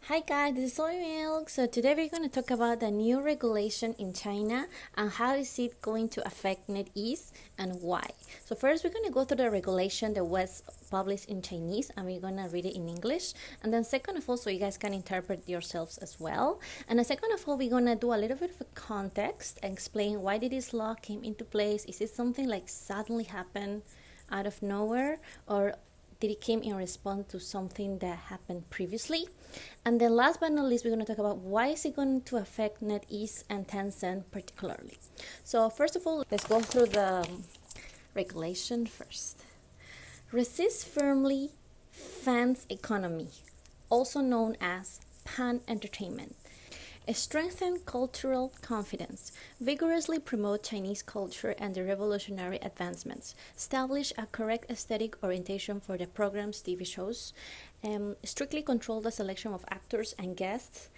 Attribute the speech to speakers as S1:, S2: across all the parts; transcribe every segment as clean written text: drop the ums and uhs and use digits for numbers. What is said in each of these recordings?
S1: Hi guys, this is Soy Milk. So today we're going to talk about the new regulation in China and how is it going to affect NetEase and why. So first we're going to go through the regulation that was published in Chinese and we're going to read it in English. And then second of all, so you guys can interpret yourselves as well. And then second of all, we're going to do a little bit of a context and explain why did this law came into place. Is it something like suddenly happened out of nowhere, or did it came in response to something that happened previously? And then last but not least, we're going to talk about why is it going to affect NetEase and Tencent particularly. So first of all, let's go through the regulation first. Resist firmly fans economy, also known as pan entertainment. Strengthen cultural confidence, vigorously promote Chinese culture and the revolutionary advancements, establish a correct aesthetic orientation for the program's TV shows, strictly control the selection of actors and guests,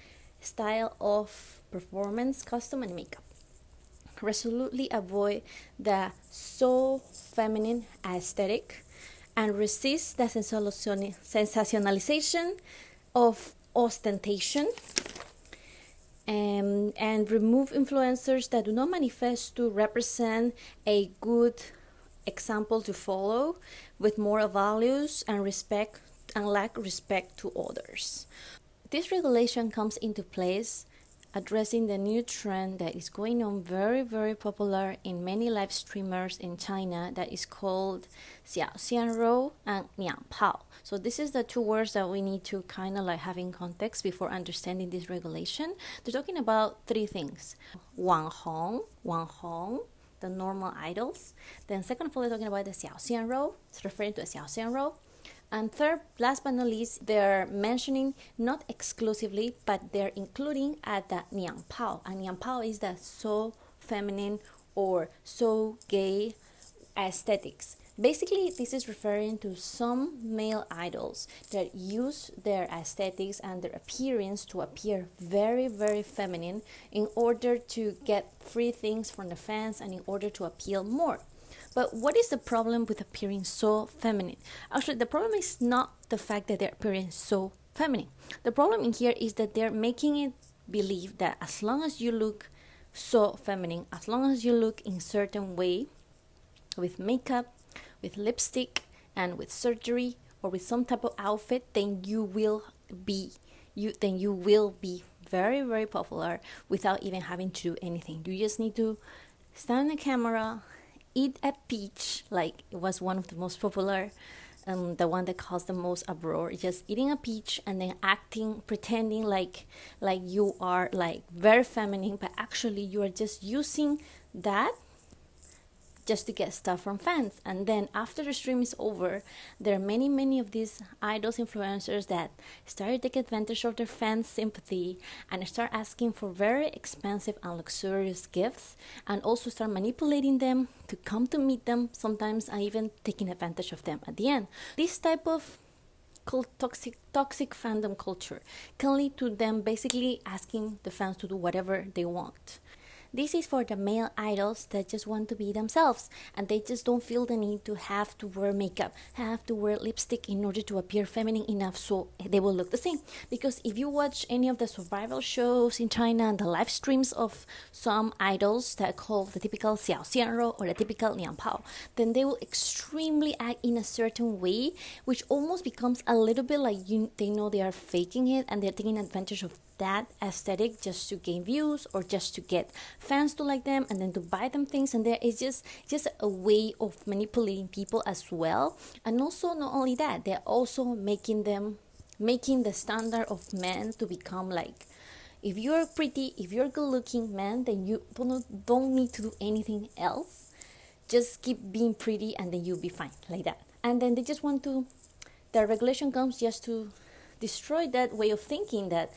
S1: style of performance, costume, and makeup. Resolutely avoid the so feminine aesthetic and resist the sensationalization of ostentation. And remove influencers that do not manifest to represent a good example to follow with moral values and respect and lack respect to others. This regulation comes into place addressing the new trend that is going on very popular in many live streamers in China that is called xiao and niang pao. So this is the two words that we need to kind of like have in context before understanding this regulation. They're talking about three things: wang hong, the normal idols. Then second of all, they're talking about the xiao, it's referring to a xiao. And third, last but not least, they're mentioning not exclusively, but they're including at the niang pao. And niang pao is the so feminine or so gay aesthetics. Basically, this is referring to some male idols that use their aesthetics and their appearance to appear very feminine in order to get free things from the fans and in order to appeal more. But what is the problem with appearing so feminine? Actually, the problem is not the fact that they're appearing so feminine. The problem in here is that they're making it believe that as long as you look so feminine, as long as you look in certain way, with makeup, with lipstick, and with surgery, or with some type of outfit, then you will be very popular without even having to do anything. You just need to stand on the camera, eat a peach, like it was one of the most popular, the one that caused the most uproar, just eating a peach and then acting, pretending like you are like very feminine, but actually you are just using that just to get stuff from fans. And then after the stream is over, there are many of these idols, influencers that start to take advantage of their fans' sympathy and start asking for very expensive and luxurious gifts, and also start manipulating them to come to meet them, sometimes even taking advantage of them at the end. This type of toxic fandom culture can lead to them basically asking the fans to do whatever they want. This is for the male idols that just want to be themselves and they just don't feel the need to have to wear makeup, have to wear lipstick in order to appear feminine enough so they will look the same. Because if you watch any of the survival shows in China and the live streams of some idols that are called the typical xiao or the typical niang pao, then they will extremely act in a certain way, which almost becomes a little bit like they know they are faking it and they're taking advantage of that aesthetic just to gain views or just to get fans to like them and then to buy them things. And there is just a way of manipulating people as well. And also not only that, they're also making the standard of men to become like, if you're pretty, if you're good looking man, then you don't need to do anything else, just keep being pretty and then you'll be fine, like that. And then they just want to, the regulation comes just to destroy that way of thinking that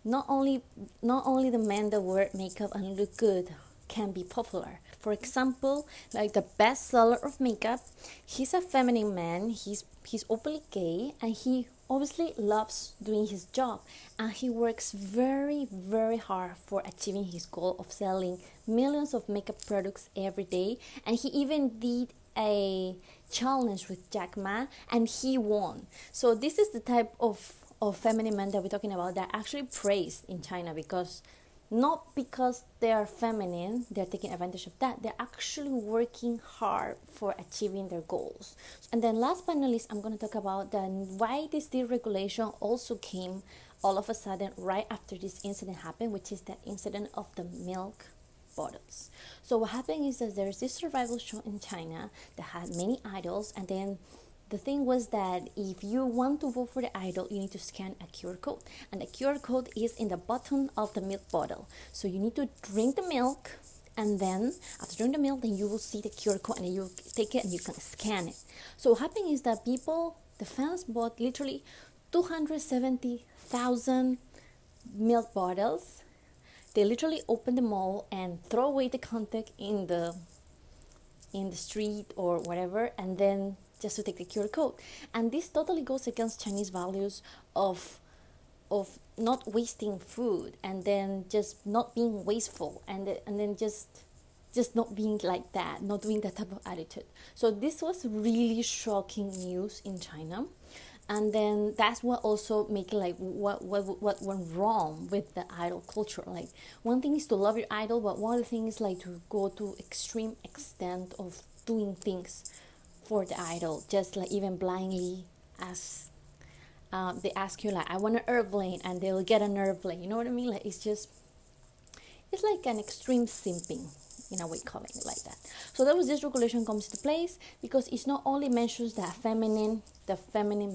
S1: not only the men that wear makeup and look good can be popular. For example, like the best seller of makeup, he's a feminine man, he's openly gay, and he obviously loves doing his job, and he works very hard for achieving his goal of selling millions of makeup products every day. And he even did a challenge with Jack Ma and he won. So this is the type of of feminine men that we're talking about, they're actually praised in China because not because they are feminine, they're taking advantage of that. They're actually working hard for achieving their goals. And then last but not least, I'm going to talk about then why this deregulation also came all of a sudden right after this incident happened, which is the incident of the milk bottles. So what happened is that there's this survival show in China that had many idols, and then the thing was that if you want to vote for the idol, you need to scan a QR code. And the QR code is in the bottom of the milk bottle. So you need to drink the milk, and then after drinking the milk, then you will see the QR code, and then you take it and you can scan it. So what happened is that the fans bought literally 270,000 milk bottles. They literally open them all and throw away the contact in the street or whatever, and then just to take the QR code. And this totally goes against Chinese values of not wasting food, and then just not being wasteful, and then just not being like that, not doing that type of attitude. So this was really shocking news in China. And then that's what also make it like what went wrong with the idol culture. Like, one thing is to love your idol, but one other thing is like to go to extreme extent of doing things for the idol, just like even blindly as they ask you like, I want an airplane, and they'll get an airplane. You know what I mean? Like, it's like an extreme simping, in a way, calling it like that. So that was this regulation comes to place because it not only mentions the feminine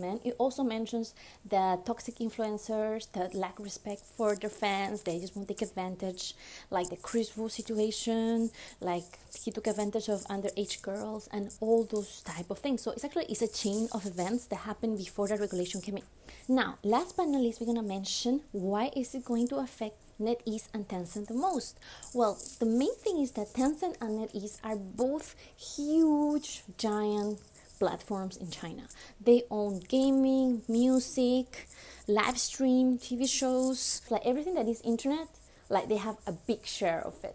S1: men, it also mentions the toxic influencers that lack respect for their fans. They just want to take advantage, like the Chris Wu situation, like he took advantage of underage girls and all those type of things. So it's a chain of events that happened before the regulation came in. Now, last but not least, we're going to mention why is it going to affect NetEase and Tencent the most. Well, the main thing is that Tencent and NetEase are both huge, giant platforms in China. They own gaming, music, live stream, TV shows, like everything that is internet, like they have a big share of it.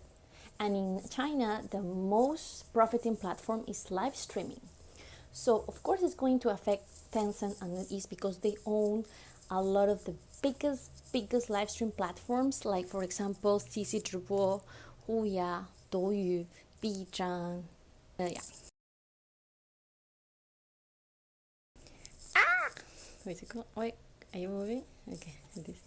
S1: And in China, the most profiting platform is live streaming. So of course it's going to affect Tencent and NetEase because they own a lot of the biggest live stream platforms, like for example CC 直播, Huya, Douyu, B 站, yeah. Wait, are you moving? Okay, this.